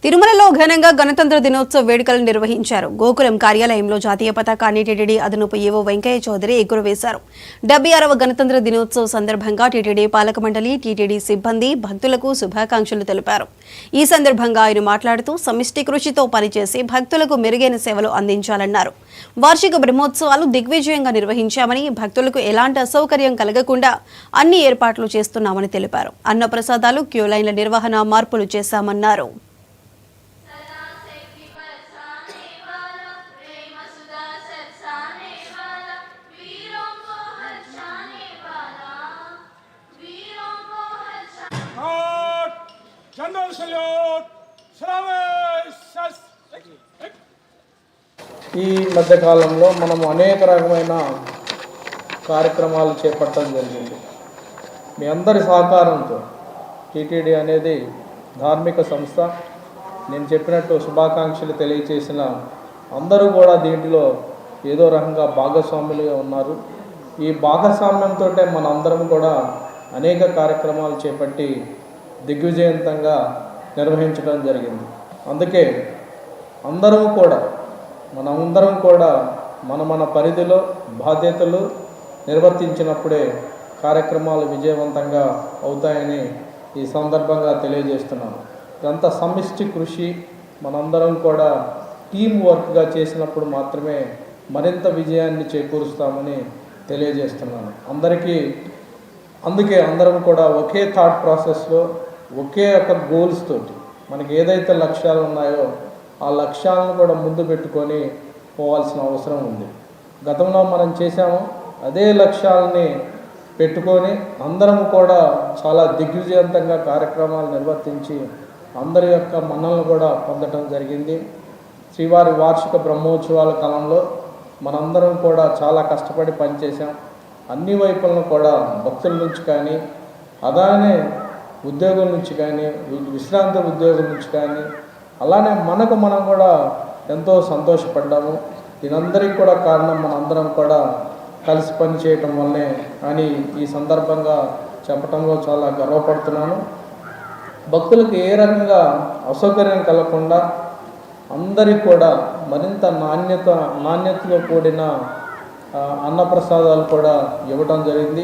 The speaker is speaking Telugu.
తిరుమలలో ఘనంగా గణతంత్ర దినోత్సవ వేడుకలు నిర్వహించారు. గోకులం కార్యాలయంలో జాతీయ పతాకాన్ని టీటీడీ అదనపు ఏవో వెంకయ్య చౌదరి ఎగురవేశారు. 76వ గణతంత్ర దినోత్సవ సందర్భంగా టీటీడీ పాలక మండలి, టీటీడీ సిబ్బంది భక్తులకు శుభాకాంక్షలు తెలిపారు. ఈ సందర్భంగా ఆయన మాట్లాడుతూ సమిష్టి కృషితో పనిచేసి భక్తులకు మెరుగైన సేవలు అందించాలన్నారు. వార్షిక బ్రహ్మోత్సవాలు దిగ్విజయంగా నిర్వహించామని, భక్తులకు ఎలాంటి అసౌకర్యం కలగకుండా అన్ని ఏర్పాట్లు చేస్తున్నామని తెలిపారు. అన్నప్రసాదాలు, క్యూలైన్ల నిర్వహణ మార్పులు చేశామన్నారు. ఈ మధ్యకాలంలో మనము అనేక రకమైన కార్యక్రమాలు చేపట్టడం జరిగింది. మీ అందరి సహకారంతో టీటీడీ అనేది ధార్మిక సంస్థ. నేను చెప్పినట్టు శుభాకాంక్షలు తెలియచేసిన అందరూ కూడా దీంట్లో ఏదో రకంగా భాగస్వాములుగా ఉన్నారు. ఈ భాగస్వామ్యంతో మనందరం కూడా అనేక కార్యక్రమాలు చేపట్టి దిగ్విజయంతంగా నిర్వహించడం జరిగింది. అందుకే మనందరం కూడా మన పరిధిలో బాధ్యతలు నిర్వర్తించినప్పుడే కార్యక్రమాలు విజయవంతంగా అవుతాయని ఈ సందర్భంగా తెలియజేస్తున్నాను. ఇదంతా సమిష్టి కృషి, మనందరం కూడా టీం వర్క్గా చేసినప్పుడు మాత్రమే మరింత విజయాన్ని చేకూరుస్తామని తెలియజేస్తున్నాను అందుకే అందరం కూడా ఒకే థాట్ ప్రాసెస్లో, ఒకే ఒక గోల్స్ తోటి మనకి ఏదైతే లక్ష్యాలు ఉన్నాయో ఆ లక్ష్యాలను కూడా ముందు పెట్టుకొని పోవాల్సిన అవసరం ఉంది. గతంలో మనం చేశాము, అదే లక్ష్యాలని పెట్టుకొని అందరం కూడా చాలా దిగ్విజయంతంగా కార్యక్రమాలు నిర్వర్తించి అందరి యొక్క మన్నలను కూడా పొందడం జరిగింది. శ్రీవారి వార్షిక బ్రహ్మోత్సవాల కాలంలో మనందరం కూడా చాలా కష్టపడి పనిచేసాం. అన్ని వైపులను కూడా భక్తుల నుంచి కానీ, అలానే ఉద్యోగుల నుంచి కానీ, విశ్రాంతి ఉద్యోగుల నుంచి కానీ, అలానే మనం కూడా ఎంతో సంతోషపడ్డాము. దీనందరికీ కూడా కారణం మనందరం కూడా కలిసి పని చేయటం వల్లనే అని ఈ సందర్భంగా చెప్పడంలో చాలా గర్వపడుతున్నాను. భక్తులకు ఏ రకంగా అసౌకర్యం కలగకుండా అందరికీ కూడా మరింత నాణ్యతతో కూడిన అన్నప్రసాదాలు కూడా ఇవ్వటం జరిగింది.